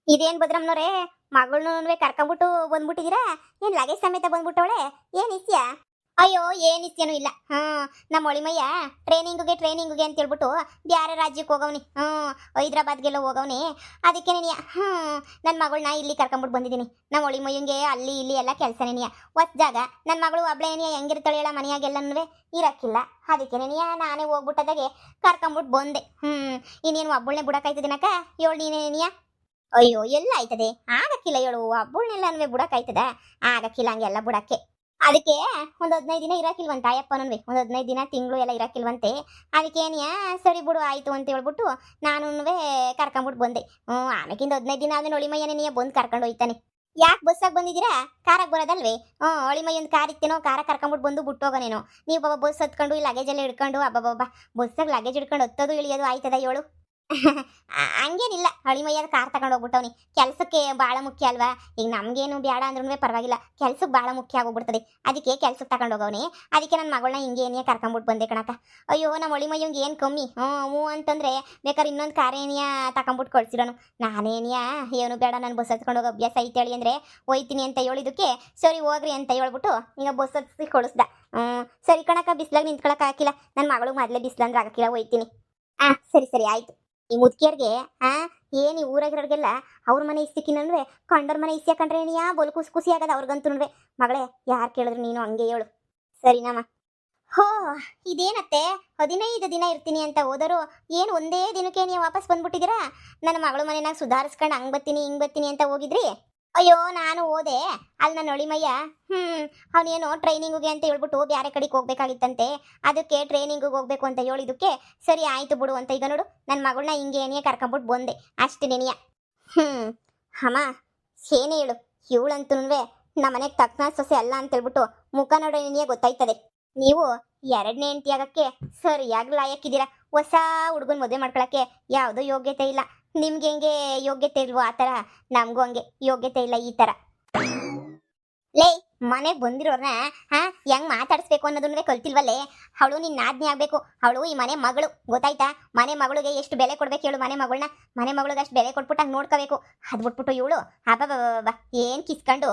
ಇದೇನ್ ಭದ್ರಮ್ಮನವ್ರೆ, ಮಗಳನ್ನೂ ಕರ್ಕೊಂಬಿಟ್ಟು ಬಂದ್ಬಿಟ್ಟಿದ್ದೀರಾ? ಏನ್ ಲಗೇಜ್ ಸಮೇತ ಬಂದ್ಬಿಟ್ಟವಳೆ? ಏನ್ ಇಸ್ಯ? ಅಯ್ಯೋ, ಏನ್ ಇಸ್ಯನೂ ಇಲ್ಲ. ನಮ್ಮ ಒಳಿಮಯ್ಯ ಟ್ರೈನಿಂಗುಗೆ ಅಂತ ಹೇಳ್ಬಿಟ್ಟು ಬ್ಯಾರೆ ರಾಜ್ಯಕ್ಕೆ ಹೋಗವ್ನಿ. ಹೈದ್ರಾಬಾದ್ಗೆಲ್ಲ ಹೋಗವ್ನಿ. ಅದಕ್ಕೆ ನೀನಿಯ ನನ್ನ ಮಗಳನ್ನ ಇಲ್ಲಿ ಕರ್ಕೊಂಬಿಟ್ಟು ಬಂದಿದ್ದೀನಿ. ನಮ್ಮ ಒಳಿಮಯ್ಯಂಗೆ ಅಲ್ಲಿ ಇಲ್ಲಿ ಎಲ್ಲ ಕೆಲಸನೇನಿಯ. ಹೊಸ ಜಾಗ. ನನ್ನ ಮಗಳು ಒಬ್ಳೇನಿಯ ಹೆಂಗಿರ್ತಾಳೆ ಹೇಳ, ಮನೆಯಾಗೆಲ್ಲನೂ ಇರಕ್ಕಿಲ್ಲ. ಅದಕ್ಕೆ ನೀನಿಯ ನಾನೇ ಹೋಗ್ಬಿಟ್ಟದಾಗೆ ಕರ್ಕೊಂಬಿಟ್ಟು ಬಂದೆ. ಇನ್ನೇನು ಒಬ್ಬಳನ್ನೇ ಬಿಡಕ್ಕಾಯ್ತದಿನಕ್ಕ? ಏಳು ನೀನೇನಿಯ? ಅಯ್ಯೋ, ಎಲ್ಲ ಆಯ್ತದೆ, ಆಗಕ್ಕಿಲ್ಲ ಹೇಳು. ಒಬ್ಬಳನ್ನೆಲ್ಲ ಅನ್ವೆ ಬುಡಕ್ಕಾಯ್ತದ? ಆಗಕ್ಕಿಲ್ಲ ಹಂಗೆಲ್ಲ ಬುಡಕ್ಕೆ. ಅದಕ್ಕೆ ಒಂದು 15 ದಿನ ಇರಾಕಿಲ್ವಂತೆ ಆಯಪ್ಪನನ್ವೆ. ಒಂದು 15 ದಿನ ತಿಂಗಳು ಎಲ್ಲ ಇರಾಕಿಲ್ವಂತೆ. ಅದಕ್ಕೇನಿಯ ಸರಿ ಬಿಡು ಆಯ್ತು ಅಂತ ಹೇಳ್ಬಿಟ್ಟು ನಾನು ಕರ್ಕೊಂಬಿಟ್ಟು ಬಂದೆ. ಆಮೇಕಿಂದ 15 ದಿನ ಆದ್ಮೇಲೆ ಒಳಿಮಯ್ಯನೇ ನೀ ಬಂದು ಕರ್ಕೊಂಡು ಹೋಯ್ತಾನೆ. ಯಾಕೆ ಬಸ್ಸಾಗಿ ಬಂದಿದ್ದೀರಾ? ಕಾರಾಗಿ ಬರೋದಲ್ವೇ? ಒಳಿಮಯ್ಯಂದು ಕಾರ್ ಇತ್ತೇನೋ, ಕಾರ ಕರ್ಕೊಂಬಿಟ್ಟು ಬಂದು ಬಿಟ್ಟೋಗೋನೇನೋ. ನೀವು ಬಾಬಾ ಬಸ್ ಹತ್ಕೊಂಡು ಈ ಲಗೇಜ್ ಎಲ್ಲ ಹಿಡ್ಕೊಂಡು ಅಬ್ಬಬ್ಬಾ ಬಸ್ಸಾಗಿ ಲಗೇಜ್ ಹಿಡ್ಕೊಂಡು ಹತ್ತೋದು ಇಳಿಯೋದು ಆಯ್ತದ ಹೇಳು? ಹಂಗೇನಿಲ್ಲ, ಹಳಿಮಯ್ಯಾದ ಕಾರ್ ತಗೊಂಡು ಹೋಗ್ಬಿಟ್ಟವನಿ. ಕೆಲ್ಸಕ್ಕೆ ಭಾಳ ಮುಖ್ಯ ಅಲ್ವಾ? ಈಗ ನಮ್ಗೇನು ಬೇಡ ಅಂದ್ರೂ ಪರವಾಗಿಲ್ಲ, ಕೆಲ್ಸಕ್ಕೆ ಭಾಳ ಮುಖ್ಯ ಆಗೋಗ್ಬಿಡ್ತದೆ. ಅದಕ್ಕೆ ಕೆಲ್ಸಕ್ಕೆ ತಗೊಂಡು ಹೋಗವನಿ. ಅದಕ್ಕೆ ನನ್ನ ಮಗಳನ್ನ ಹಿಂಗೇನಿಯ ಕರ್ಕೊಂಬಿಟ್ಟು ಬಂದೆ ಕಣಕ. ಅಯ್ಯೋ, ನಮ್ಮ ಹಳಿಮಯ್ಯಂಗೆ ಏನು ಕಮ್ಮಿ. ಹ್ಞೂ ಅಂತಂದ್ರೆ ಬೇಕಾದ್ರೆ ಇನ್ನೊಂದು ಕಾರೇನಿಯ ತಗೊಂಬಿಟ್ಟು ಕಳ್ಸಿರೋನು. ನಾನೇನಿಯ ಏನು ಬೇಡ, ನಾನು ಬಸ್ ಹತ್ಕೊಂಡು ಹೋಗೋ ಅಭ್ಯಾಸ ಐತೆ ಹೇಳಿ ಅಂದರೆ ಹೋಯ್ತೀನಿ ಅಂತ ಹೇಳಿದಕ್ಕೆ ಸರಿ ಹೋಗ್ರಿ ಅಂತ ಹೇಳ್ಬಿಟ್ಟು ಈಗ ಬಸ್ ಹತ್ಸಿ ಕಳಿಸ್ದ. ಸರಿ ಕಣಕ, ಬಿಸ್ಲಾಗ ನಿಂತ್ಕೊಳಕ್ಕೆ ಹಾಕಿಲ್ಲ. ನನ್ನ ಮಗಳು ಮೊದಲೇ ಬಿಸ್ಲಂದ್ರೆ ಆಗಕ್ಕಿಲ್ಲ, ಹೋಯ್ತೀನಿ. ಸರಿ ಸರಿ ಆಯ್ತು. ಈ ಮುದ್ಕಿಯರ್ಗೆ ಏನು ಈ ಊರಾಗಿರೋರ್ಗೆಲ್ಲ ಅವ್ರ ಮನೆ ಇಸ್ತಿಕ್ಕಿನಲ್ವೇ ಕಂಡೋರ್ ಮನೆ ಇಸ್ಯಾಕಂಡ್ರೆ ಏನಿಯಾ ಬೋಲ್ ಖುಷಿ ಆಗದ ಅವ್ರಿಗಂತೂ. ಮಗಳೇ, ಯಾರು ಕೇಳಿದ್ರು ನೀನು ಹಂಗೆ ಹೇಳು, ಸರಿನಮ್ಮ? ಹೋ, ಇದೇನತ್ತೆ 15 ದಿನ ಇರ್ತೀನಿ ಅಂತ ಹೋದರು, ಏನು ಒಂದೇ ದಿನಕ್ಕೆ ನೀವು ವಾಪಸ್ ಬಂದ್ಬಿಟ್ಟಿದ್ದೀರಾ? ನನ್ನ ಮಗಳು ಮನೆಯಾಗ ಸುಧಾರಿಸ್ಕೊಂಡು ಹಂಗೆ ಬರ್ತೀನಿ ಹಿಂಗೆ ಬರ್ತೀನಿ ಅಂತ ಹೋಗಿದ್ರಿ. ಅಯ್ಯೋ, ನಾನು ಹೋದೆ. ಅಲ್ಲಿ ನನ್ನ ಒಳಿಮಯ್ಯ ಅವನೇನೋ ಟ್ರೈನಿಂಗಿಗೆ ಅಂತ ಹೇಳ್ಬಿಟ್ಟು ಬೇರೆ ಕಡೆಗೆ ಹೋಗ್ಬೇಕಾಗಿತ್ತಂತೆ. ಅದಕ್ಕೆ ಟ್ರೈನಿಂಗಿಗೆ ಹೋಗ್ಬೇಕು ಅಂತ ಹೇಳಿದಕ್ಕೆ ಸರಿ ಆಯ್ತು ಬಿಡು ಅಂತ ಈಗ ನೋಡು ನನ್ನ ಮಗಳನ್ನ ಹಿಂಗೆ ಏನೇ ಕರ್ಕೊಂಬಿಟ್ಟು ಬಂದೆ ಅಷ್ಟೇ ನೆನೆಯ. ಅಮ್ಮ, ಏನೇ ಹೇಳು, ಇವಳಂತೂ ನಮ್ಮ ಮನೆಗೆ ತಕ್ಕನ ಸೊಸೆ ಅಲ್ಲ ಅಂತ ಹೇಳ್ಬಿಟ್ಟು ಮುಖ ನೋಡೋ ನೆನೆಯ ಗೊತ್ತಾಯ್ತದೆ. ನೀವು 2ನೇ ಹೆಂಡತಿ ಆಗಕ್ಕೆ ಸರಿಯಾಗಿ ಲಾಯಕ್ಕಿದ್ದೀರಾ. ಹೊಸ ಹುಡುಗನ ಮದುವೆ ಮಾಡ್ಕೊಳಕ್ಕೆ ಯಾವುದೋ ಯೋಗ್ಯತೆ ಇಲ್ಲ. ನಿಮ್ಗೆ ಹೆಂಗೆ ಯೋಗ್ಯತೆ ಇಲ್ವೋ ಆ ಥರ ನಮಗೂ ಹಂಗೆ ಯೋಗ್ಯತೆ ಇಲ್ಲ ಈ ಥರ. ಲೇ, ಮನೆಗೆ ಬಂದಿರೋರ್ನ ಹೆಂಗ್ ಮಾತಾಡಿಸ್ಬೇಕು ಅನ್ನೋದನ್ನೇ ಕಲ್ತಿಲ್ವಲ್ಲೇ? ಅವಳು ನಿನ್ನ ನಾದ್ನಿ ಆಗ್ಬೇಕು. ಅವಳು ಈ ಮನೆ ಮಗಳು, ಗೊತ್ತಾಯ್ತಾ? ಮನೆ ಮಗಳಿಗೆ ಎಷ್ಟು ಬೆಲೆ ಕೊಡ್ಬೇಕು ಹೇಳು? ಮನೆ ಮಗಳಿಗೆ ಅಷ್ಟು ಬೆಲೆ ಕೊಟ್ಬಿಟ್ಟು ಹಂಗೆ ನೋಡ್ಕೋಬೇಕು. ಅದು ಬಿಟ್ಬಿಟ್ಟು ಇವಳು ಅಬ್ಬಬ್ಬಬ್ಬ ಏನು ಕಿಸ್ಕೊಂಡು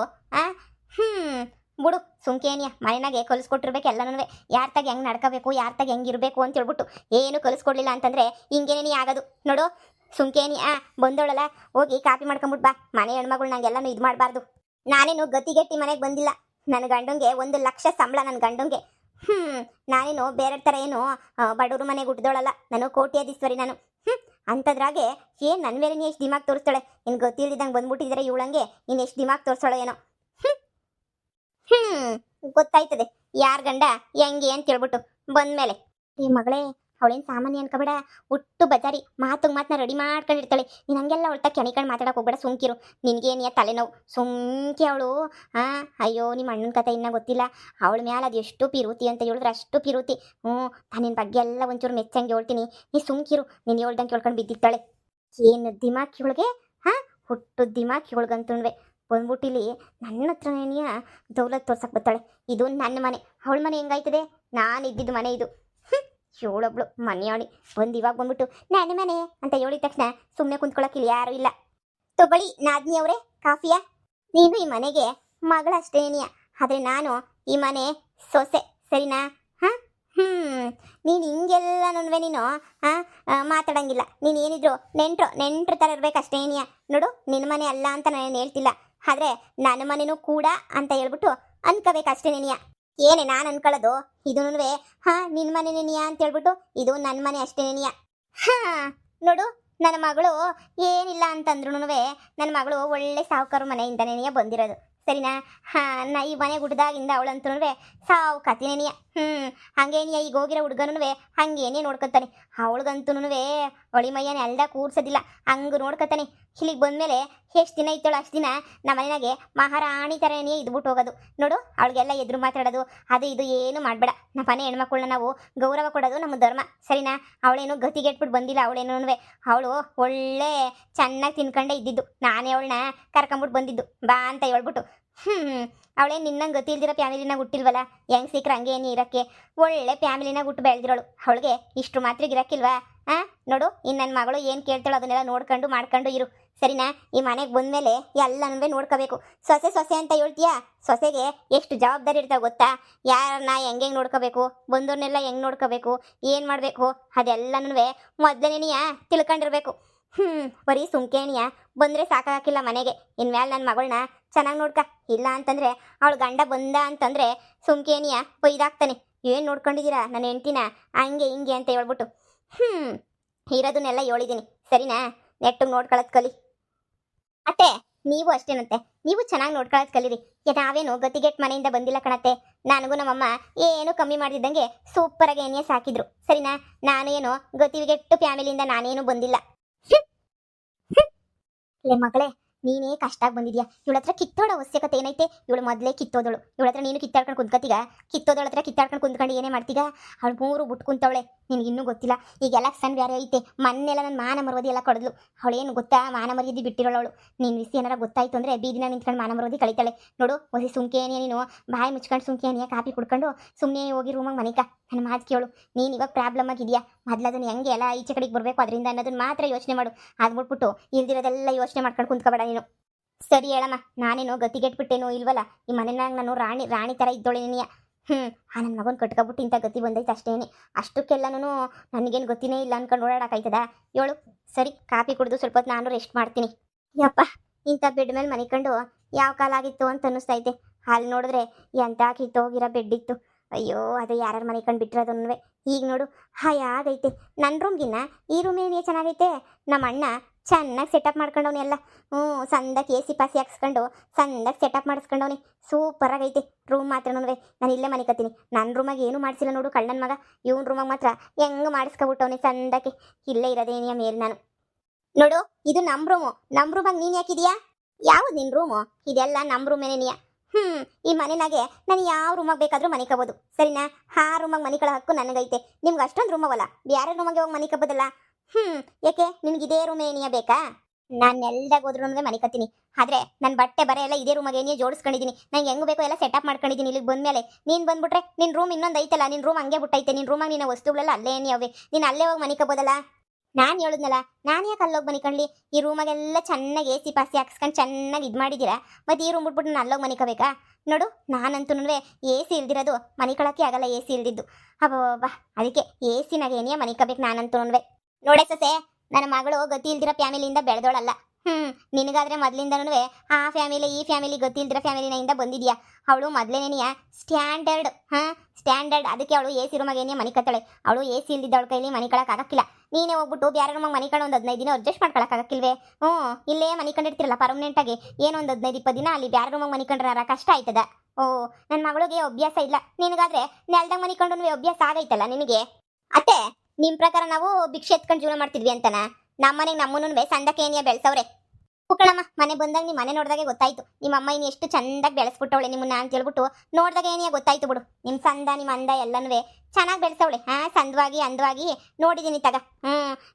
ಬಿಡು ಸುಮ್ಕೇನಿಯ. ಮನೆಯಾಗೆ ಕಲಿಸ್ಕೊಟ್ಟಿರ್ಬೇಕು ಎಲ್ಲನೂ, ಯಾರ್ತಾಗ ಹೆಂಗೆ ನಡ್ಕೋಬೇಕು, ಯಾರ್ತಾಗ ಹೆಂಗಿರ್ಬೇಕು ಅಂತ ಹೇಳ್ಬಿಟ್ಟು ಏನು ಕಲಿಸ್ಕೊಡ್ಲಿಲ್ಲ ಅಂತಂದ್ರೆ ಹಿಂಗೇನೇ ಆಗೋದು ನೋಡು. ಸುಮ್ಕೇನಿ ಬಂದವಳಲ್ಲ, ಹೋಗಿ ಕಾಪಿ ಮಾಡ್ಕೊಂಬಿಟ್ಟು ಬಾ. ಮನೆ ಹೆಣ್ಮಗಳು ನಂಗೆಲ್ಲನೂ ಇದು ಮಾಡಬಾರ್ದು. ನಾನೇನು ಗತಿಗೆಟ್ಟಿ ಮನೆಗೆ ಬಂದಿಲ್ಲ. ನನ್ನ ಗಂಡಂಗೆ 1 ಲಕ್ಷ ಸಂಬಳ. ನನ್ನ ಗಂಡಂಗೆ ನಾನೇನು ಬೇರೆ ಥರ ಏನು ಬಡವ್ರ ಮನೆಗೆ ಹುಟ್ಟಿದವಳಲ್ಲ. ನಾನು ಕೋಟ್ಯಾಧೀಶ್ವರಿ ನಾನು. ಅಂಥದ್ರಾಗೆ ಏನು ನನ್ನ ಮೇಲೆ ನೀ ಎಷ್ಟು ದಿಮಾಗ್ ತೋರಿಸ್ತಾಳೆ? ಇನ್ನು ಗೊತ್ತಿಲ್ದಿದ್ದಂಗೆ ಬಂದ್ಬಿಟ್ಟಿದ್ರೆ ಇವಳಂಗೆ ಇನ್ನು ಎಷ್ಟು ದಿಮಾಗ್ ತೋರಿಸ್ತಾಳೋ ಏನೋ. ಗೊತ್ತಾಯ್ತದೆ ಯಾರ ಗಂಡ ಹೆಂಗೆ ಅಂತ ಹೇಳ್ಬಿಟ್ಟು ಬಂದ್ಮೇಲೆ. ಈ ಮಗಳೇ, ಅವಳೇನು ಸಾಮಾನ್ಯ ಅನ್ಕೋಬೇಡ. ಒಟ್ಟು ಬಜಾರಿ ಮಾತನ್ನ ರೆಡಿ ಮಾಡ್ಕೊಂಡಿರ್ತಾಳೆ. ನೀನು ಹಂಗೆಲ್ಲ ಅವಳ್ತ ಕೆಣಿಕೊಂಡು ಮಾತಾಡಕ್ಕೆ ಹೋಗ್ಬೇಡ, ಸುಮ್ಕಿರು. ನಿನಗೇನಿಯ ತಲೆನೋವು, ಸುಮ್ಕೆ ಅವಳು. ಅಯ್ಯೋ, ನಿಮ್ಮ ಅಣ್ಣನ ಕತೆ ಇನ್ನೂ ಗೊತ್ತಿಲ್ಲ. ಅವಳ ಮ್ಯಾಲೆ ಅದು ಎಷ್ಟು ಪಿರುತಿ ಅಂತ ಹೇಳಿದ್ರೆ ಅಷ್ಟು ಪಿರುತಿ. ನಿನ್ನ ಬಗ್ಗೆ ಎಲ್ಲ ಒಂಚೂರು ಮೆಚ್ಚಂಗೆ ಹೇಳ್ತೀನಿ, ನೀ ಸುಮ್ಕಿರು. ನೀನು ಹೇಳ್ದಂಗೆ ಕೇಳ್ಕೊಂಡು ಬಿದ್ದಿರ್ತಾಳೆ. ಏನು ದಿಮಾಕ್ ಇವಳಿಗೆ? ಹುಟ್ಟು ದಿಮಾಕ್ ಇವಳಿಗಂತುಣ್ವೆ. ಬಂದ್ಬಿಟ್ಟಿಲಿ ನನ್ನ ಹತ್ರನೇನಿಯ ದೌಲತ್ ತೋರ್ಸಕ್ಕೆ ಬರ್ತಾಳೆ. ಇದು ನನ್ನ ಮನೆ, ಅವಳ ಮನೆ ಹೆಂಗಾಯ್ತದೆ? ನಾನು ಇದ್ದಿದ್ದು ಮನೆ ಇದು. ಇವಳೊಬ್ಳು ಮನೆಯಾಳಿ ಬಂದು ಇವಾಗ ಬಂದ್ಬಿಟ್ಟು ನನ್ನ ಮನೆ ಅಂತ ಹೇಳಿದ ತಕ್ಷಣ ಸುಮ್ಮನೆ ಕುಂತ್ಕೊಳ್ಳೋಕ್ಕಿಲ್ಲ, ಯಾರೂ ಇಲ್ಲ. ತಗೊಳ್ಳಿ ನಾದ್ನಿ ಅವರೇ ಕಾಫಿಯಾ? ನೀನು ಈ ಮನೆಗೆ ಮಗಳಷ್ಟೇನಿಯ, ಆದರೆ ನಾನು ಈ ಮನೆ ಸೊಸೆ, ಸರಿನಾ? ನೀನು ಹಿಂಗೆಲ್ಲ ನೀನು ಮಾತಾಡಂಗಿಲ್ಲ. ನೀನು ಏನಿದ್ರು ನೆಂಟ್ರ ಥರ ಇರ್ಬೇಕಷ್ಟೇನಿಯ. ನೋಡು, ನಿನ್ನ ಮನೆ ಅಲ್ಲ ಅಂತ ನಾನು ಹೇಳ್ತಿಲ್ಲ, ಆದರೆ ನನ್ನ ಮನೆನೂ ಕೂಡ ಅಂತ ಹೇಳ್ಬಿಟ್ಟು ಅನ್ಕೋಬೇಕಷ್ಟೇನಿಯ. ಏನೇ ನಾನು ಅನ್ಕೊಳ್ಳೋದು? ಇದೂ ನಿನ್ನ ಮನೆನೇನಿಯಾ ಅಂತ ಹೇಳ್ಬಿಟ್ಟು ಇದು ನನ್ನ ಮನೆ ಅಷ್ಟೇನೇನಿಯ. ನೋಡು, ನನ್ನ ಮಗಳು ಏನಿಲ್ಲ ಅಂತಂದ್ರೂ ನನ್ನ ಮಗಳು ಒಳ್ಳೆ ಸಾಹುಕಾರ ಮನೆಯಿಂದನೇನಿಯ ಬಂದಿರೋದು, ಸರಿನಾ? ನಾ ಈ ಮನೆ ಗುಡ್ದಾಗಿಂದ ಅವಳಂತೂ ಸಾವು ಕತಿನೇನಿಯ. ಹಂಗೇನಿಯ ಈಗ ಹೋಗಿರೋ ಹುಡುಗನೂ ಹಂಗೇನೇ ನೋಡ್ಕೊತಾನೆ. ಅವಳಿಗಂತೂ ಒಳಿಮಯ್ಯನೇ ಅಲ್ದ ಕೂರ್ಸೋದಿಲ್ಲ, ಹಂಗೆ ನೋಡ್ಕೊತಾನೆ. ಇಲ್ಲಿಗೆ ಬಂದಮೇಲೆ ಎಷ್ಟು ದಿನ ಇತ್ತಳು ಅಷ್ಟು ದಿನ ನಮ್ಮ ಮನೆಯಾಗೆ ಮಹಾರಾಣಿ ಥರನೇ ಇದ್ಬಿಟ್ಟು ಹೋಗೋದು. ನೋಡು, ಅವಳಿಗೆಲ್ಲ ಎದುರು ಮಾತಾಡೋದು ಅದು ಇದು ಏನು ಮಾಡಬೇಡ. ನಮ್ಮ ಮನೆ ಹೆಣ್ಮಕ್ಳನ್ನ ನಾವು ಗೌರವ ಕೊಡೋದು ನಮ್ಮ ಧರ್ಮ, ಸರಿನಾ? ಅವಳೇನು ಗತಿಗೆಟ್ಬಿಟ್ಟು ಬಂದಿಲ್ಲ. ಅವಳೇನು ಅವಳು ಒಳ್ಳೆ ಚೆನ್ನಾಗಿ ತಿನ್ಕೊಂಡೇ ಇದ್ದಿದ್ದು. ನಾನೇ ಅವಳನ್ನ ಕರ್ಕೊಂಬಿಟ್ಟು ಬಂದಿದ್ದು ಬಾ ಅಂತ ಹೇಳ್ಬಿಟ್ಟು. ಅವಳೇ ನಿನ್ನಂಗೆ ಗತಿ ಇಲ್ದಿರೋ ಫ್ಯಾಮಿಲಿನಾಗ ಹುಟ್ಟಿಲ್ವಲ್ಲ, ಹೆಂಗೆ ಸಿಕ್ಕರೆ ಹಂಗೆ ಏನು ಇರೋಕ್ಕೆ ಒಳ್ಳೆ ಫ್ಯಾಮಿಲಿನಾಗ ಹುಟ್ಟು ಬೆಳೆದಿರೋಳು. ಅವಳಿಗೆ ಇಷ್ಟು ಮಾತ್ರ ಇರೋಕ್ಕಿಲ್ವಾ? ನೋಡು, ಇನ್ನು ನನ್ನ ಮಗಳು ಏನು ಕೇಳ್ತಾಳೋ ಅದನ್ನೆಲ್ಲ ನೋಡ್ಕೊಂಡು ಮಾಡ್ಕೊಂಡು ಇರು, ಸರಿನಾ? ಈ ಮನೆಗೆ ಬಂದ್ಮೇಲೆ ಎಲ್ಲನೂ ನೋಡ್ಕೋಬೇಕು. ಸೊಸೆ ಸೊಸೆ ಅಂತ ಹೇಳ್ತೀಯಾ, ಸೊಸೆಗೆ ಎಷ್ಟು ಜವಾಬ್ದಾರಿ ಇರ್ತಾವೆ ಗೊತ್ತಾ? ಯಾರನ್ನ ಹೆಂಗೆ ನೋಡ್ಕೋಬೇಕು, ಬಂದವ್ರನ್ನೆಲ್ಲ ಹೆಂಗೆ ನೋಡ್ಕೋಬೇಕು, ಏನು ಮಾಡಬೇಕು, ಅದೆಲ್ಲನೂ ಮೊದಲನೇನಿಯ ತಿಳ್ಕೊಂಡಿರ್ಬೇಕು. ಬರೀ ಸುಮ್ಕೇನಿಯ ಬಂದರೆ ಸಾಕಾಗಿಲ್ಲ ಮನೆಗೆ. ಇನ್ಮೇಲೆ ನನ್ನ ಮಗಳನ್ನ ಚೆನ್ನಾಗಿ ನೋಡ್ಕ. ಇಲ್ಲ ಅಂತಂದರೆ ಅವಳು ಗಂಡ ಬಂದ ಅಂತಂದರೆ ಸುಮ್ಕೇನಿಯ ಬೈದಾಗ್ತಾನೆ. ಏನು ನೋಡ್ಕೊಂಡಿದ್ದೀರಾ ನನ್ನ ಹೆಂಡ್ತಿನ ಹಂಗೆ ಹಿಂಗೆ ಅಂತ ಹೇಳ್ಬಿಟ್ಟು. ಇರೋದನ್ನೆಲ್ಲ ಹೇಳಿದ್ದೀನಿ ಸರಿನಾ? ನೆಟ್ಟಿಗೆ ನೋಡ್ಕೊಳ್ಳೋದು ಕಲಿ. ಅತ್ತೆ ನೀವು ಅಷ್ಟೇನಂತೆ, ನೀವು ಚೆನ್ನಾಗಿ ನೋಡ್ಕೊಳ್ಳೋದು ಕಲೀರಿ. ನಾವೇನು ಗತಿಗೆಟ್ ಮನೆಯಿಂದ ಬಂದಿಲ್ಲ ಕಣತ್ತೆ. ನನಗೂ ನಮ್ಮಮ್ಮ ಏನು ಕಮ್ಮಿ ಮಾಡಿದ್ದಂಗೆ ಸೂಪರಾಗಿ ಏನೇ ಸಾಕಿದ್ರು ಸರಿನಾ? ನಾನು ಏನು ಗತಿಗೆಟ್ಟು ಫ್ಯಾಮಿಲಿಯಿಂದ ನಾನೇನು ಬಂದಿಲ್ಲ. ಲೇ ಮಗಳೇ, ನೀನೇ ಕಷ್ಟಾಗಿ ಬಂದಿದ್ಯಾ. ಇವಳ ಹತ್ರ ಕಿತ್ತೋಡೋ ಅವಶ್ಯಕತೆ ಏನೈತೆ? ಇವಳು ಮೊದಲೇ ಕಿತ್ತೋದಳು. ಇವಳ ಹತ್ರ ನೀನು ಕಿತ್ತಾಡ್ಕೊಂಡು ಕುಂತ್ಕತೀಗ. ಕಿತ್ತೋದಳ ಹತ್ರ ಕಿತ್ತಾಡ್ಕೊಂಡು ಕುಂತ್ಕೊಂಡು ಏನೇ ಮಾಡ್ತೀಗ? ಅವಳು ಮೂರು ಬಿಟ್ಟು ಕುಂತವಳೆ. ನಿನಗಿನ್ನೂ ಗೊತ್ತಿಲ್ಲ. ಈಗ ಎಲೆಕ್ಷನ್ ಬೇರೆ ಐತೆ. ಮೊನ್ನೆಲ್ಲ ನನ್ನ ಮಾನ ಮರವದಿ ಎಲ್ಲ ಕೊಡದ್ಲು. ಅವಳೇನು ಗೊತ್ತಾ? ಮಾನ ಮರ್ಯಾದೆ ಬಿಟ್ಟಿರೋಳು. ನೀನು ವಿಷಯ ಏನಾರ ಗೊತ್ತಾಯ್ತು ಅಂದರೆ ಬೀದಿನ ನಿಂತ್ಕೊಂಡು ಮಾನ ಮರವದಿ ಕಳಿತಾಳೆ ನೋಡು. ಹೊಸಿ ಸುಮ್ಕೇನಿಯ ನೀನು ಬಾಯಿ ಮುಚ್ಕೊಂಡು ಸುಮ್ಕೇನಿಯ ಕಾಪಿ ಕುಡ್ಕೊಂಡು ಸುಮ್ಮನೆ ಹೋಗಿ ರೂಮಾಗ ಮನಿಕ. ನನ್ನ ಮಾತು ಕೇಳು. ನೀನು ಇವಾಗ ಪ್ರಾಬ್ಲಮ್ ಆಗಿದೆಯಾ? ಮೊದಲದನ್ನು ಹೆಂಗೆ ಎಲ್ಲ ಈಚೆ ಕಡೆಗೆ ಬರಬೇಕು ಅದರಿಂದ ಅನ್ನೋದನ್ನ ಮಾತ್ರ ಯೋಚನೆ ಮಾಡು. ಅದ್ಬಿಟ್ಬಿಟ್ಟು ಇಲ್ದಿರೋದೆಲ್ಲ ಯೋಚನೆ ಮಾಡ್ಕೊಂಡು ಕುಂತ್ಕೋಬೇಡ ನೀನು. ಸರಿ ಹೇಳಮ್ಮ, ನಾನೇನು ಗತಿಗೆಟ್ಬಿಟ್ಟೇನೋ ಇಲ್ವಲ್ಲ. ಈ ಮನೆಯಾಗ ನಾನು ರಾಣಿ ಥರ ಇದ್ದೋಳೆ ನೀನಿಯ. ನನ್ನ ಮಗನ ಕಟ್ಕೊಬಿಟ್ಟು ಇಂಥ ಗತಿ ಬಂದೈತೆ ಅಷ್ಟೇನೆ. ಅಷ್ಟಕ್ಕೆಲ್ಲನೂ ನನಗೇನು ಗೊತ್ತಿನೇ ಇಲ್ಲ ಅನ್ಕೊಂಡು ಓಡಾಡಕ್ಕಾಯ್ತದ ಹೇಳು? ಸರಿ, ಕಾಫಿ ಕುಡಿದು ಸ್ವಲ್ಪ ಹೊತ್ತು ನಾನು ರೆಸ್ಟ್ ಮಾಡ್ತೀನಿ. ಯಪ್ಪ, ಇಂಥ ಬೆಡ್ ಮೇಲೆ ಮನಿಕೊಂಡು ಯಾವ ಕಾಲ ಆಗಿತ್ತು ಅಂತ ಅನ್ನಿಸ್ತೈತೆ. ಅಲ್ಲಿ ನೋಡಿದ್ರೆ ಎಂಥ ಕಿತ್ತೋಗಿರೋ ಬೆಡ್ ಇತ್ತು. ಅಯ್ಯೋ, ಅದು ಯಾರ್ಯಾರು ಮನಿಕೊಂಡು ಬಿಟ್ಟಿರೋದನ್ನುವೆ. ಈಗ ನೋಡು ಹಾಯಾಗೈತೆ. ನನ್ನ ರೂಮ್ಗಿನ್ನ ಈ ರೂಮ್ ಏನೇ ಚೆನ್ನಾಗೈತೆ. ನಮ್ಮ ಅಣ್ಣ ಚೆನ್ನಾಗಿ ಸೆಟಪ್ ಮಾಡ್ಕೊಂಡವನಿ ಎಲ್ಲ. ಸಂದಾಗಿ AC ಪಾಸಿ ಹಾಕ್ಸ್ಕೊಂಡು ಸಂದಾಗಿ ಸೆಟಪ್ ಮಾಡಿಸ್ಕೊಂಡವನಿ. ಸೂಪರಾಗೈತೆ ರೂಮ್ ಮಾತ್ರ. ನಾನು ಇಲ್ಲೇ ಮನಿಕತ್ತೀನಿ. ನನ್ನ ರೂಮಾಗ ಏನು ಮಾಡಿಸಿಲ್ಲ ನೋಡು ಕಳ್ಳನ ಮಗ. ಇವನ್ ರೂಮಾಗ ಮಾತ್ರ ಹೆಂಗೆ ಮಾಡಿಸ್ಕೊಬಿಟ್ಟವನಿ ಸಂದಾಗಿ. ಇಲ್ಲೇ ಇರೋದೇನಿಯ ಮೇಲೆ ನಾನು. ನೋಡು, ಇದು ನಮ್ಮ ರೂಮು. ನಮ್ಮ ರೂಮಾಗ ನೀನು ಯಾಕಿದೀಯಾ? ಯಾವುದು ನಿನ್ನ ರೂಮು? ಇದೆಲ್ಲ ನಮ್ಮ ರೂಮೇನೇನಿಯ. ಈ ಮನೆನಾಗೆ ನಾನು ಯಾವ ರೂಮಾಗ ಬೇಕಾದರೂ ಮನಿಕೋಬೋದು ಸರಿನಾ? ಆ ರೂಮಾಗ ಮನಿಕೊಳ್ಳೋ ಹಕ್ಕು ನನಗೈತೆ. ನಿಮ್ಗೆ ಅಷ್ಟೊಂದು ರೂಮವಲ್ಲ, ಬೇರೆ ರೂಮಾಗೆ ಹೋಗಿ ಮನಿಕೋಬೋದಲ್ಲ. ಯಾಕೆ ನಿನ್ಗೆ ಇದೇ ರೂಮ್ ಏನಿಯ ಬೇಕಾ? ನಾನು ಎಲ್ದಾಗ ಹೋದ್ರೂ ಮನಿಕತ್ತೀನಿ. ಆದರೆ ನನ್ನ ಬಟ್ಟೆ ಬರೆ ಎಲ್ಲ ಇದೇ ರೂಮಾಗೆ ಏನೇ ಜೋಡಿಸ್ಕೊಂಡಿದ್ದೀನಿ. ನಂಗೆ ಹೆಂಗೆ ಬೇಕೋ ಎಲ್ಲ ಸೆಟಪ್ ಮಾಡ್ಕೊಂಡಿದ್ದೀನಿ. ಇಲ್ಲಿಗೆ ಬಂದಮೇಲೆ ನೀನು ಬಂದ್ಬಿಟ್ರೆ ನಿನ್ನ ರೂಮ್ ಇನ್ನೊಂದು ಐತಲ್ಲ, ನಿನ್ನ ರೂಮ್ ಹಂಗೆ ಬಿಟ್ಟೈತೆ. ನಿನ್ನ ರೂಮಾಗ ನಿನ್ನ ವಸ್ತುಗಳೆಲ್ಲ ಅಲ್ಲೇ ಏನೇ ಅವೆ. ನೀನು ಅಲ್ಲೇ ಹೋಗಿ ಮನಿಕೋಬೋದಲ್ಲ. ನಾನು ಹೇಳಿದ್ನಲ್ಲ, ನಾನು ಯಾಕೆ ಅಲ್ಲೋಗಿ ಮನಿಕಣ್ಲಿ? ಈ ರೂಮಾಗೆಲ್ಲ ಚೆನ್ನಾಗಿ AC ಪಾಸಿ ಹಾಕ್ಸ್ಕೊಂಡು ಚೆನ್ನಾಗಿ ಇದು ಮಾಡಿದ್ದೀರಾ. ಮತ್ತು ಈ ರೂಮ್ ಬಿಟ್ಬಿಟ್ಟು ನಾನು ಅಲ್ಲೋಗಿ ಮನಿಕೋಬೇಕಾ? ನೋಡು, ನಾನಂತೂ AC ಇಲ್ದಿರೋದು ಮನಿಕೊಳ್ಳೋಕ್ಕೆ ಆಗಲ್ಲ. AC ಇಲ್ದಿದ್ದು ಅಬ್ಬಾ, ಅದಕ್ಕೆ AC ನಾಗ ಏನೇ ಮನಿಕೋಬೇಕು ನಾನಂತೂ. ನೋಡೆ ಸೊಸೆ, ನನ್ನ ಮಗಳು ಗತಿ ಇಲ್ದಿರೋ ಫ್ಯಾಮಿಲಿಯಿಂದ ಬೆಳೆದೋಳಲ್ಲ. ನಿನಗಾದ್ರೆ ಮೊದಲಿಂದನೂ ಆ ಫ್ಯಾಮಿಲಿ ಈ ಫ್ಯಾಮಿಲಿ ಗತಿ ಇಲ್ದಿರೋ ಫ್ಯಾಮಿಲಿನಿಂದ ಬಂದಿದ್ಯಾ. ಅವಳು ಮೊದಲೇನೇನಿಯ ಸ್ಟ್ಯಾಂಡರ್ಡ್. ಸ್ಟ್ಯಾಂಡರ್ಡ್. ಅದಕ್ಕೆ ಅವಳು AC ರೂಮಾಗ ಏನೇ ಮನಿಕತ್ತಾಳೆ. ಅವಳು AC ಇಲ್ದಿದ್ದವಳ ಕೈಲಿ ಮನಿಕೊಳ್ಳೋಕ್ಕಾಗಕ್ಕಿಲ್ಲ. ನೀನೇ ಹೋಗ್ಬಿಟ್ಟು ಬೇರೆ ರೂಮಾಗ ಮನಿಕೊಂಡು ಒಂದು 15 ದಿನ ಅಡ್ಜಸ್ಟ್ ಮಾಡ್ಕೊಳಕ್ಕಾಗಕ್ಕಿಲ್ವೇ? ಇಲ್ಲೇ ಮನಿಕೊಂಡಿರ್ತಿರಲ್ಲ ಪರ್ಮನೆಂಟಾಗಿ. ಏನೋ ಒಂದು 15-20 ದಿನ ಅಲ್ಲಿ ಬೇರೆ ರೂಮಾಗ ಮನಿಕೊಂಡ್ರ ಕಷ್ಟ ಆಯ್ತದ. ನನ್ನ ಮಗಳಿಗೆ ಅಭ್ಯಾಸ ಇಲ್ಲ. ನಿನಗಾದ್ರೆ ನೆಲ್ದಾಗ ಮನಿಕೊಂಡು ಅಭ್ಯಾಸ ಆಗೈತಲ್ಲ ನಿನಗೆ. ಅತ್ತೆ, ನಿಮ್ಮ ಪ್ರಕಾರ ನಾವು ಭಿಕ್ಷೆ ಎತ್ಕೊಂಡು ಜೀವನ ಮಾಡ್ತಿದ್ವಿ ಅಂತನ? ನಮ್ಮನೆಗೆ ನಮ್ಮನ್ನು ಸಂದಕ್ಕೆ ಏನಿಯ ಬೆಳೆಸವ್ರೆ. ಕುಕ್ಕಳಮ್ಮ, ಮನೆ ಬಂದಾಗ ನಿಮ್ಮ ಮನೆ ನೋಡಿದಾಗೆ ಗೊತ್ತಾಯ್ತು. ನಿಮ್ಮ ಅಮ್ಮ ಇನ್ನು ಎಷ್ಟು ಚಂದಾಗಿ ಬೆಳೆಸ್ಬಿಟ್ಟವಳೆ ನಿಮ್ಮನ್ನ ಅಂತ ಹೇಳ್ಬಿಟ್ಟು ನೋಡಿದಾಗ ಏನಿಯ ಗೊತ್ತಾಯ್ತು ಬಿಡು. ನಿಮ್ಮ ಸಂದ ನಿಮ್ಮ ಅಂದ ಎಲ್ಲನೂ ಚೆನ್ನಾಗಿ ಬೆಳೆಸವಳೆ. ಸಂದವಾಗಿ ಅಂದವಾಗಿ ನೋಡಿದ್ದೀನಿ ತಗ.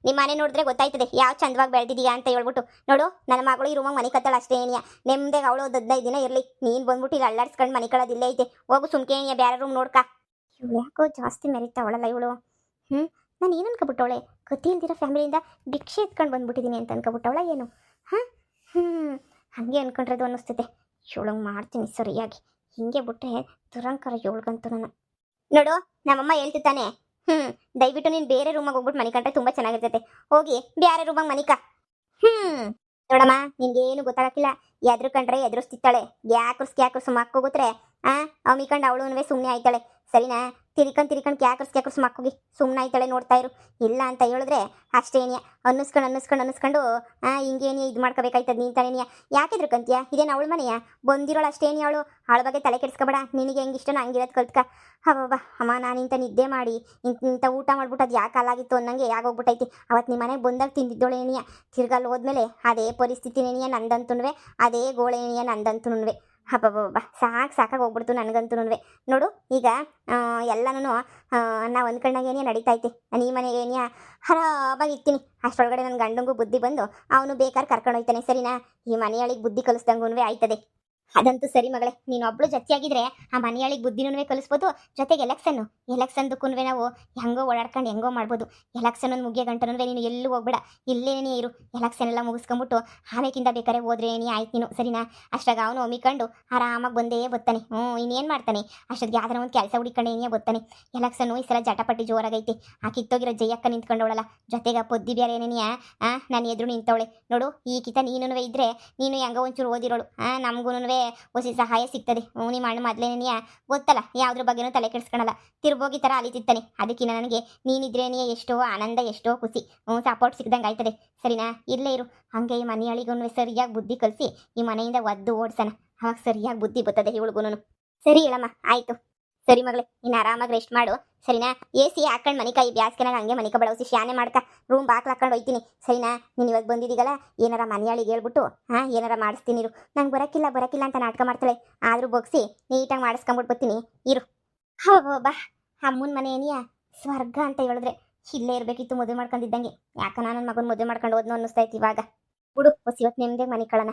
ನಿಮ್ಮ ಮನೆ ನೋಡಿದ್ರೆ ಗೊತ್ತಾಯ್ತದೆ ಯಾವ ಚಂದವಾಗಿ ಬೆಳೆದಿದೀಯಾ ಅಂತ ಹೇಳ್ಬಿಟ್ಟು. ನೋಡು, ನನ್ನ ಮಗಳು ಈ ರೂಮಾಗ ಮನೆ ಕತ್ತಳ ಅಷ್ಟೇ ಏನಿಯ. ನೆಮ್ಮದಿಗೆ ಅವಳು 15 ದಿನ ಇರಲಿ. ನೀನು ಬಂದ್ಬಿಟ್ಟು ಇಲ್ಲಿ ಅಲ್ಲಾಡ್ಸ್ಕೊಂಡು ಮನೆ ಕಳೋದಿಲ್ಲೇ ಐತೆ. ಹೋಗು ಸುಮ್ಕೆ ಏನಿಯ ಬೇರೆ ರೂಮ್ ನೋಡ್ಕ. ಇವಳು ಯಾಕೋ ಜಾಸ್ತಿ ಮೆರಿತಾವಳಲ್ಲ ಇವಳು. ನಾನು ಏನು ಅನ್ಕೊಬಿಟ್ಟವಳೆ? ಗತಿ ಇಲ್ದಿರೋ ಫ್ಯಾಮಿಲಿಯಿಂದ ಭಿಕ್ಷೆ ಎತ್ಕೊಂಡು ಬಂದ್ಬಿಟ್ಟಿದ್ದೀನಿ ಅಂತ ಅನ್ಕೊಬಿಟ್ಟವಳ ಏನು? ಹಾಗೆ ಅನ್ಕೊಂಡ್ರದು ಅನ್ನಿಸ್ತೈತೆ. ಇವಳಂಗೆ ಮಾಡ್ತೀನಿ ಸರಿಯಾಗಿ. ಹಿಂಗೆ ಬಿಟ್ಟರೆ ದುರಂಕಾರ ಇವಳಿಗಂತೂ ನಾನು. ನೋಡು, ನಮ್ಮಮ್ಮ ಹೇಳ್ತಿತ್ತಾನೆ, ದಯವಿಟ್ಟು ನೀನು ಬೇರೆ ರೂಮಾಗ ಹೋಗ್ಬಿಟ್ಟು ಮನಿಕೊಂಡ್ರೆ ತುಂಬ ಚೆನ್ನಾಗಿರ್ತೈತೆ. ಹೋಗಿ ಬೇರೆ ರೂಮಾಗ ಮನಿಕ. ನೋಡಮ್ಮ, ನಿನ್ಗೇನು ಗೊತ್ತಾಗಕ್ಕಿಲ್ಲ. ಎದ್ರುಕೊಂಡ್ರೆ ಎದುರಿಸ್ತಿತ್ತಾಳೆ. ಕ್ಯಾಕರ್ಸ್ ಮಕ್ಕೋಗುತ್ರೆ ಅಮ್ಮಿಕೊಂಡು ಅವಳು ಸುಮ್ಮನೆ ಆಯ್ತಾಳೆ ಸರಿನಾ? ತಿರ್ಕೊಂಡು ಕ್ಯಾಕರ್ಸ್ ಮಕ್ಕೋಗಿ ಸುಮ್ಮನೆ ಆಯ್ತಾಳೆ. ನೋಡ್ತಾ ಇರು. ಇಲ್ಲ ಅಂತ ಹೇಳಿದ್ರೆ ಅಷ್ಟೇನಿಯ ಅನ್ನಿಸ್ಕೊಂಡು ಹಿಂಗೇನಿಯ ಇದು ಮಾಡ್ಕೋಬೇಕಾಯ್ತದ. ನೀನು ತಾನೇನಿಯ ಯಾಕೆ ಎದ್ರಕಂತೀಯ? ಇದೇನು ಅವಳ ಮನೆಯ ಬಂದಿರೋಳು ಅಷ್ಟೇನಿಯ. ಅವಳು ಅವಳ ಬಗ್ಗೆ ತಲೆ ಕೆಡಿಸ್ಕೊಬೇಡ. ನಿನಗೆ ಹೆಂಗಿಷ್ಟನೋ ಹಂಗಿರೋದು ಕಲ್ತ್ಕ. ಹಬ್ಬ ಅಮ್ಮ, ನಾನು ಇಂಥ ನಿದ್ದೆ ಮಾಡಿ ಇಂಥ ಊಟ ಮಾಡ್ಬಿಟ್ಟು ಅದು ಯಾಕೆ ಕಾಲಾಗಿತ್ತು ಅನ್ನಂಗೆ ಯಾಗೋಗ್ಬಿಟ್ಟೈತಿ. ಅವತ್ತು ನಿಮ್ಮ ಮನೆಗೆ ಬಂದಾಗ ತಿಂದಿದ್ದೋಳೇನಿಯ. ತಿರ್ಗಲ್ಲಿ ಹೋದ್ಮೇಲೆ ಅದೇ ಪರಿಸ್ಥಿತಿನೇನಿಯ ನಂದಂತೂ. ಅದೇ ಗೋಳೇನಿಯ ನಂದಂತೂ. ಹಬ್ಬ ಸಾಕಾಗಿ ಹೋಗ್ಬಿಡ್ತು ನನಗಂತೂ. ನೋಡು, ಈಗ ಎಲ್ಲನೂ ನಾವು ಅಂದ್ಕೊಂಡಾಗ ಏನಿಯ ನಡೀತೈತೆ. ನಾನು ಈ ಮನೆಗೆ ಏನಿಯ ಆರಾಮಾಗಿ ಇರ್ತೀನಿ. ಅಷ್ಟೊಳಗಡೆ ನನ್ನ ಗಂಡಂಗೂ ಬುದ್ಧಿ ಬಂದು ಅವನು ಬೇಕಾದ್ರೆ ಕರ್ಕೊಂಡು ಹೋಗ್ತಾನೆ ಸರಿನಾ? ಈ ಮನೆಯೊಳಗೆ ಬುದ್ಧಿ ಕಲಿಸ್ದಂಗೂ ಆಯ್ತದೆ. ಅದಂತೂ ಸರಿ ಮಗಳೇ, ನೀನು ಒಬ್ಳು ಜೊತೆಯಾಗಿದ್ರೆ ಆ ಮನೆಯಾಳಿಗೆ ಬುದ್ಧಿನೂ ಕಲಿಸ್ಬೋದು. ಜೊತೆಗೆ ಎಲೆಕ್ಷನ್ದು ನಾವು ಹೆಂಗೋ ಓಡಾಡ್ಕೊಂಡು ಹೆಂಗೋ ಮಾಡ್ಬೋದು. ಎಲೆಕ್ಷನ್ ಒಂದು ಮುಗಿಯೋ ಗಂಟನೂ ನೀನು ಎಲ್ಲೂ ಹೋಗ್ಬೇಡ, ಇಲ್ಲೇನೇ ಇರು. ಎಲೆಕ್ಷನ್ ಎಲ್ಲ ಮುಗಿಸ್ಕೊಂಬಿಟ್ಟು ಆಮೇಕಿಂದ ಬೇಕಾರೆ ಹೋದ್ರೆ ಆಯ್ತು ನೀನು, ಸರಿನಾ? ಅಷ್ಟಾಗ ಅವನು ಒಮ್ಮಿಕೊಂಡು ಆರಾಮಾಗಿ ಬಂದೇ ಬರ್ತಾನೆ. ಇನ್ನೇನು ಮಾಡ್ತಾನೆ, ಅಷ್ಟೊತ್ತಿಗೆ ಯಾವ್ದಾರ ಒಂದು ಕೆಲಸ ಹುಡಿಕೊಂಡು ಏನೇ ಬರ್ತಾನೆ. ಎಲೆಕ್ಷನ್ನು ಈ ಸಲ ಜಟಪಟ್ಟಿ ಜೋರಾಗೈತೆ. ಆ ಕಿತ್ತೋಗಿರೋ ಜಯಕ್ಕ ನಿಂತ್ಕೊಂಡವಳಲ್ಲ, ಜೊತೆಗೆ ಪೊದ್ದಿ ಬೇರೆ ಏನೇನಿಯಾ ನಾನು ಎದುರು ನಿಂತವಳೆ ನೋಡು. ಈ ಕಿತ ನೀನು ಇದ್ರೆ ನೀನು ಹೆಂಗೋ ಒಂಚೂರು ಓದಿರೋಳು, ನಮಗೂ ಹೊಸ ಸಹಾಯ ಸಿಗ್ತದೆ. ನಿಮ್ಮ ಅಣ್ಣ ಮೊದಲೇನೆಯ ಗೊತ್ತಲ್ಲ, ಯಾವುದ್ರ ಬಗ್ಗೆನೂ ತಲೆ ಕೆಡಿಸ್ಕೊಳಲ್ಲ, ತಿರ್ಬೋಗಿ ಥರ ಅಲಿತಿತ್ತಾನೆ. ಅದಕ್ಕಿಂತ ನನಗೆ ನೀನಿದ್ರೇನೇ ಎಷ್ಟೋ ಆನಂದ, ಎಷ್ಟೋ ಖುಷಿ, ಸಪೋರ್ಟ್ ಸಿಗ್ದಂಗೆ ಆಯ್ತದೆ, ಸರಿನಾ? ಇಲ್ಲೇ ಇರು. ಹಂಗೆ ಈ ಮನೆಯಳಿಗೂ ಸರಿಯಾಗಿ ಬುದ್ಧಿ ಕಲಿಸಿ ಈ ಮನೆಯಿಂದ ಒದ್ದು ಓಡ್ಸೋಣ, ಅವಾಗ ಸರಿಯಾಗಿ ಬುದ್ಧಿ ಬರ್ತದೆ ಇವಳಿಗೂ. ಸರಿ ಹೇಳಮ್ಮ, ಆಯಿತು. ಸರಿ ಮಗಳೇ, ನೀನು ಆರಾಮಾಗಿ ರೆಸ್ಟ್ ಮಾಡು, ಸರಿನಾ? AC ಹಾಕೊಂಡು ಮನಿಕಾಯಿ ಬ್ಯಾಸ್ಗೆನಾಗ ಹಂಗೆ ಮನಿಕ ಬಳಸಿ ಶಾನೆ ಮಾಡ್ಕ ರೂಮ್ ಬಾಕ್ಲು ಹಾಕೊಂಡು ಹೋಯ್ತೀನಿ, ಸರಿನಾ? ನೀನು ಇವತ್ತು ಬಂದಿದ್ದೀಗಲ್ಲ, ಏನಾರ ಮನೆಯಾಳಿಗೆ ಹೇಳ್ಬಿಟ್ಟು ಏನಾರ ಮಾಡಿಸ್ತೀನಿ ಇರು. ನಂಗೆ ಬರೋಕ್ಕಿಲ್ಲ ಅಂತ ನಾಟಕ ಮಾಡ್ತಾಳೆ, ಆದರೂ ಬಗ್ಸಿ ನೀಟಾಗಿ ಮಾಡಿಸ್ಕೊಂಬಿಟ್ಟು ಬರ್ತೀನಿ ಇರು. ಬಾ, ಅಮ್ಮನ ಮನೆ ಏನಿಯಾ ಸ್ವರ್ಗ ಅಂತ ಹೇಳಿದ್ರೆ ಇಲ್ಲೇ ಇರಬೇಕಿತ್ತು, ಮದುವೆ ಮಾಡ್ಕೊಂಡಿದ್ದಂಗೆ. ಯಾಕ ನಾನು ನನ್ನ ಮಗನ ಮದುವೆ ಮಾಡ್ಕೊಂಡು ಹೋದ್ನೋ ಅನ್ನಿಸ್ತೈತಿ ಇವಾಗ. ಬಿಡು, ಹೊಸ ಇವತ್ತು ನಿಮ್ಮದೇ ಮನೆ ಕಳನ.